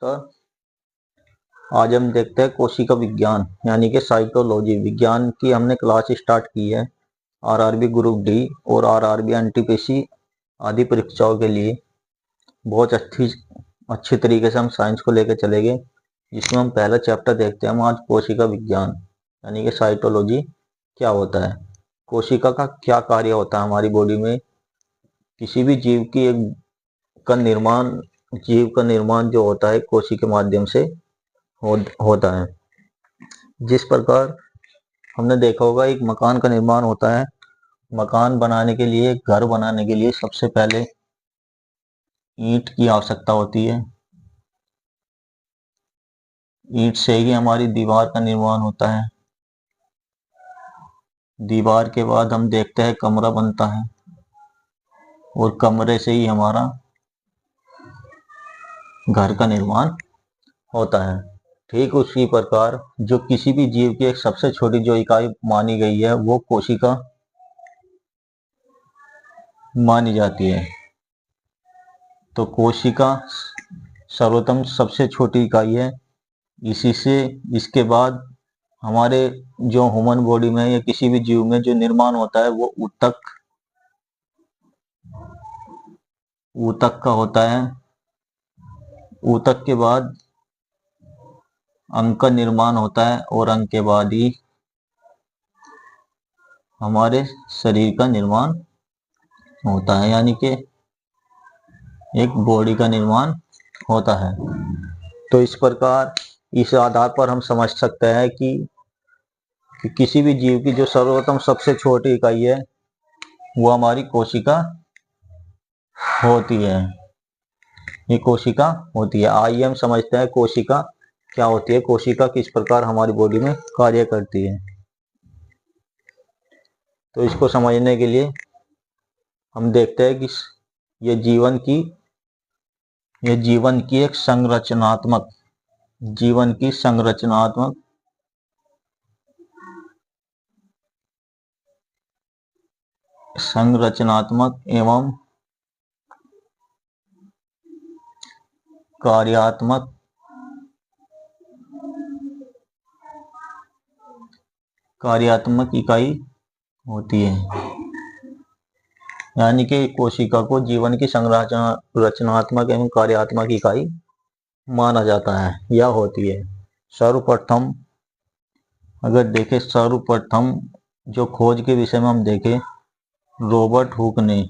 तो आज हम देखते हैं कोशिका विज्ञान यानी कि साइटोलॉजी विज्ञान की हमने क्लास स्टार्ट की है। आरआरबी ग्रुप डी और आरआरबी एनटीपीसी आदि परीक्षाओं के लिए बहुत अच्छी तरीके से हम साइंस को लेकर चलेंगे। जिसमें हम पहला चैप्टर देखते हैं हम आज कोशिका विज्ञान यानी कि साइटोलॉजी क्या होता है, कोशिका का क्या कार्य होता है हमारी बॉडी में। किसी भी जीव की जीव का निर्माण जो होता है कोशिका के माध्यम से होता है। जिस प्रकार हमने देखा होगा एक मकान का निर्माण होता है, मकान बनाने के लिए, घर बनाने के लिए सबसे पहले ईंट की आवश्यकता होती है। ईंट से ही हमारी दीवार का निर्माण होता है। दीवार के बाद हम देखते हैं कमरा बनता है और कमरे से ही हमारा घर का निर्माण होता है। ठीक उसी प्रकार जो किसी भी जीव की एक सबसे छोटी जो इकाई मानी गई है वो कोशिका मानी जाती है। तो कोशिका सर्वोत्तम सबसे छोटी इकाई है। इसी से इसके बाद हमारे जो ह्यूमन बॉडी में या किसी भी जीव में जो निर्माण होता है वो ऊतक का होता है। ऊतक के बाद अंग का निर्माण होता है और अंग के बाद ही हमारे शरीर का निर्माण होता है, यानी कि एक बॉडी का निर्माण होता है। तो इस प्रकार इस आधार पर हम समझ सकते हैं कि किसी भी जीव की जो सर्वोत्तम सबसे छोटी इकाई है वो हमारी कोशिका होती है। ये कोशिका होती है। आइए हम समझते हैं कोशिका क्या होती है, कोशिका किस प्रकार हमारी बॉडी में कार्य करती है। तो इसको समझने के लिए हम देखते हैं कि ये जीवन की एक संरचनात्मक एवं कार्यात्मक इकाई होती है। यानी कि कोशिका को जीवन की संरचनात्मक एवं कार्यात्मक इकाई माना जाता है या होती है। सर्वप्रथम अगर देखें, सर्वप्रथम जो खोज के विषय में हम देखें, रॉबर्ट हुक ने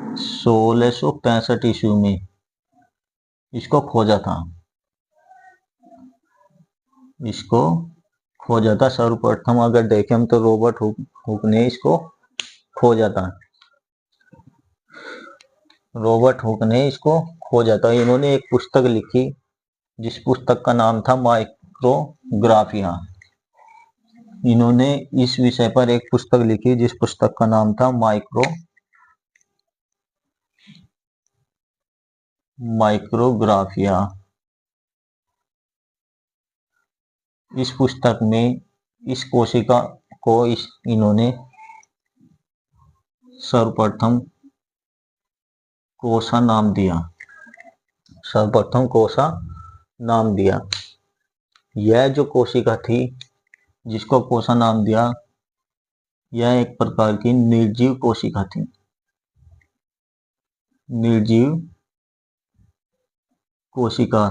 1665 ईस्वी में इसको खोजा था। सर्वप्रथम अगर देखें हम तो रॉबर्ट हुक ने इसको खोजा था। इन्होंने एक पुस्तक लिखी जिस पुस्तक का नाम था माइक्रोग्राफिया। इन्होंने इस विषय पर एक पुस्तक लिखी जिस पुस्तक का नाम था माइक्रोग्राफिया। इस पुस्तक में इस कोशिका को इन्होंने सर्वप्रथम कोशा नाम दिया। यह जो कोशिका थी जिसको कोशा नाम दिया, यह एक प्रकार की निर्जीव कोशिका थी। निर्जीव कोशिका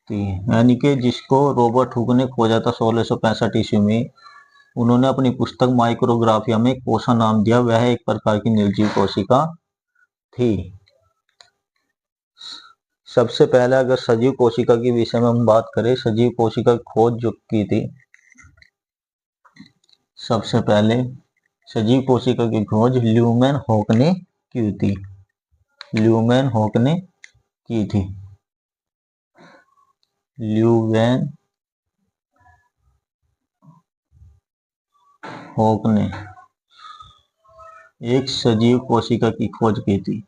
थी, यानी कि जिसको रॉबर्ट हुक ने खोजा था 1665 ईस्वी में। उन्होंने अपनी पुस्तक माइक्रोग्राफिया में कोशा नाम दिया। वह एक प्रकार की निर्जीव कोशिका थी। सबसे पहले अगर सजीव कोशिका के विषय में हम बात करें, सजीव कोशिका की खोज जो की थी, सबसे पहले सजीव कोशिका की खोज ल्यूमेन हॉक ने की थी। ल्यूमेन हॉक ने एक सजीव कोशिका की खोज की थी।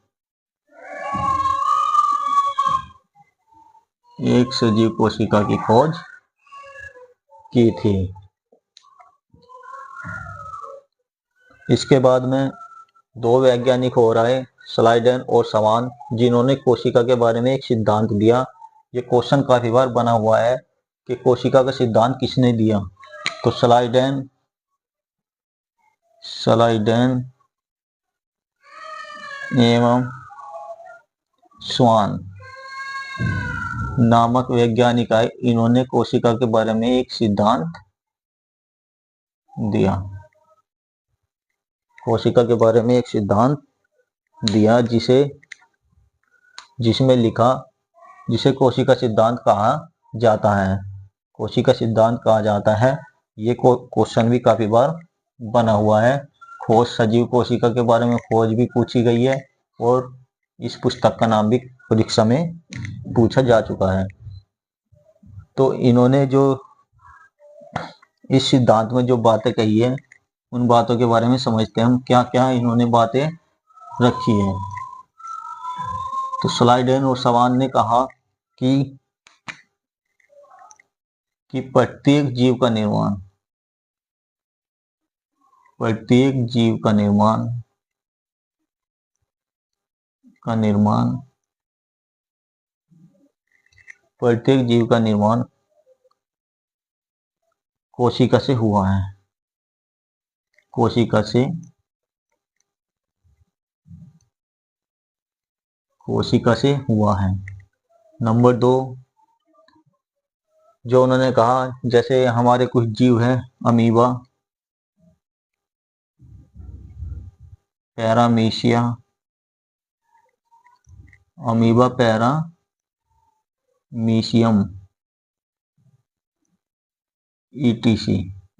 इसके बाद में दो वैज्ञानिक और आए, स्लाइडेन और सवान, जिन्होंने कोशिका के बारे में एक सिद्धांत दिया। ये क्वेश्चन काफी बार बना हुआ है कि कोशिका का सिद्धांत किसने दिया। तो स्लाइडेन एवं स्वान नामक वैज्ञानिक आए, इन्होंने कोशिका के बारे में एक सिद्धांत दिया। कोशिका के बारे में एक सिद्धांत दिया जिसमें लिखा, जिसे कोशिका सिद्धांत कहा जाता है। कोशिका सिद्धांत कहा जाता है। ये क्वेश्चन भी काफी बार बना हुआ है। खोज सजीव कोशिका के बारे में खोज भी पूछी गई है और इस पुस्तक का नाम भी परीक्षा में पूछा जा चुका है। तो इन्होंने जो इस सिद्धांत में जो बातें कही है, उन बातों के बारे में समझते हैं हम, क्या क्या इन्होंने बातें रखी है। तो स्लाइडेन और सवान ने कहा कि प्रत्येक जीव का निर्माण प्रत्येक जीव का निर्माण कोशिका से हुआ है। कोशिका से हुआ है। नंबर 2, जो उन्होंने कहा, जैसे हमारे कुछ जीव हैं, अमीबा, पैरामीशियम ETC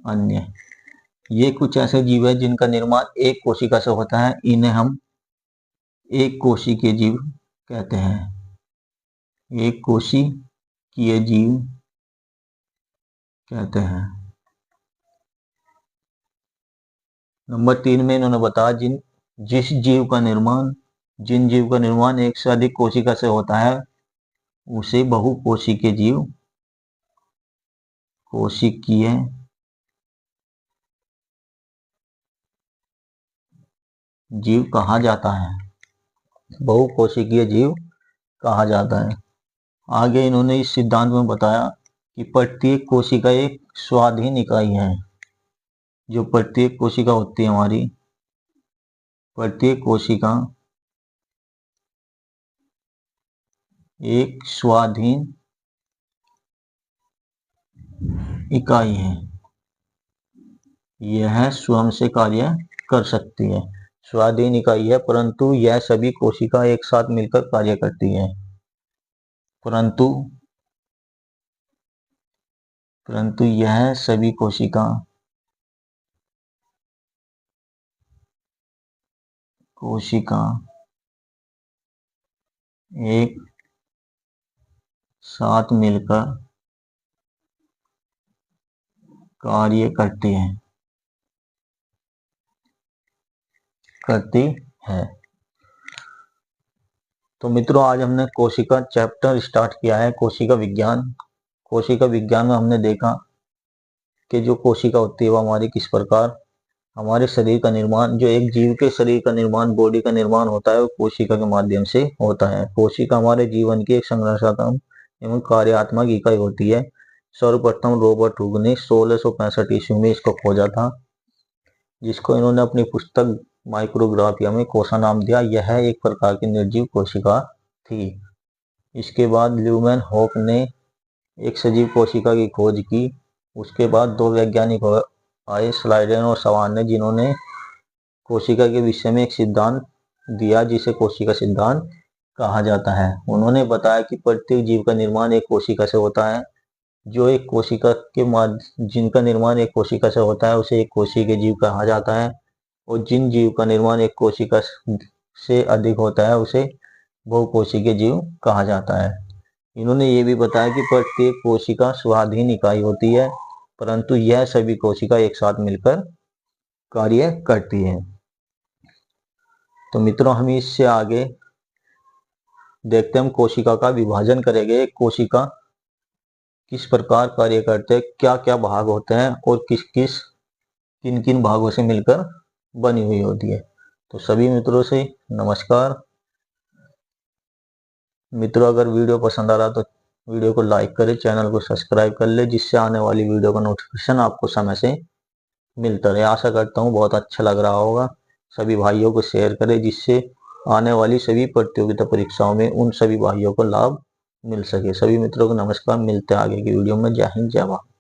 अन्य, ये कुछ ऐसे जीव है जिनका निर्माण एक कोशिका से होता है। इन्हें हम एक कोशिकीय जीव कहते हैं। एक कोशिकीय जीव कहते हैं। नंबर 3 में इन्होंने बताया, जिन जीव का निर्माण एक से अधिक कोशिका से होता है, उसे बहुकोशिकीय जीव कहा जाता है। बहुकोशिकीय जीव कहा जाता है। आगे इन्होंने इस सिद्धांत में बताया कि प्रत्येक कोशिका एक स्वाधीन इकाई है। जो प्रत्येक कोशिका होती है हमारी, प्रत्येक कोशिका एक स्वाधीन इकाई है। यह स्वयं से कार्य कर सकती है। स्वाधीन इकाई है, परंतु यह सभी कोशिका एक साथ मिलकर कार्य करती है। परंतु यह सभी कोशिका एक साथ मिलकर कार्य करती है। तो मित्रों, आज हमने कोशिका चैप्टर स्टार्ट किया है, कोशिका विज्ञान। कोशिका विज्ञान में हमने देखा कि जो कोशिका होती है वो हमारी किस प्रकार हमारे शरीर का निर्माण, जो एक जीव के शरीर का निर्माण, बॉडी का निर्माण होता है, वो कोशिका के माध्यम से होता है। कोशिका हमारे जीवन की एक संरचनात्मक एवं कार्यात्मक इकाई होती है। सर्वप्रथम रॉबर्ट हुक ने 1665 ईस्वी में इसको खोजा था, जिसको इन्होंने अपनी पुस्तक माइक्रोग्राफिया में कोशा नाम दिया। यह एक प्रकार की निर्जीव कोशिका थी। इसके बाद ल्यूमेन हॉक ने एक सजीव कोशिका की खोज की। उसके बाद दो वैज्ञानिक आए, स्लाइडेन और सवान ने, जिन्होंने कोशिका के विषय में एक सिद्धांत दिया, जिसे कोशिका सिद्धांत कहा जाता है। उन्होंने बताया कि प्रत्येक जीव का निर्माण एक कोशिका से होता है। जो एक कोशिका के जिनका निर्माण एक कोशिका से होता है, उसे एक कोशिकीय जीव कहा जाता है। और जिन जीव का निर्माण एक कोशिका से अधिक होता है, उसे बहुकोशिकीय जीव कहा जाता है। इन्होंने ये भी बताया कि प्रत्येक कोशिका स्वाधीन इकाई होती है, परंतु यह सभी कोशिका एक साथ मिलकर कार्य करती है। तो मित्रों, हम इससे आगे देखते हैं, हम कोशिका का विभाजन करेंगे। कोशिका किस प्रकार कार्य करते हैं, क्या क्या भाग होते हैं और किन किन भागों से मिलकर बनी हुई होती है। तो सभी मित्रों से नमस्कार। मित्रों, अगर वीडियो पसंद आ रहा तो वीडियो को लाइक करें, चैनल को सब्सक्राइब कर ले, जिससे आने वाली वीडियो का नोटिफिकेशन आपको समय से मिलता रहे। आशा करता हूँ बहुत अच्छा लग रहा होगा। सभी भाइयों को शेयर करें, जिससे आने वाली सभी प्रतियोगिता परीक्षाओं में उन सभी भाइयों को लाभ मिल सके। सभी मित्रों को नमस्कार, मिलते हैं आगे की वीडियो में। जय हिंद, जय भारत।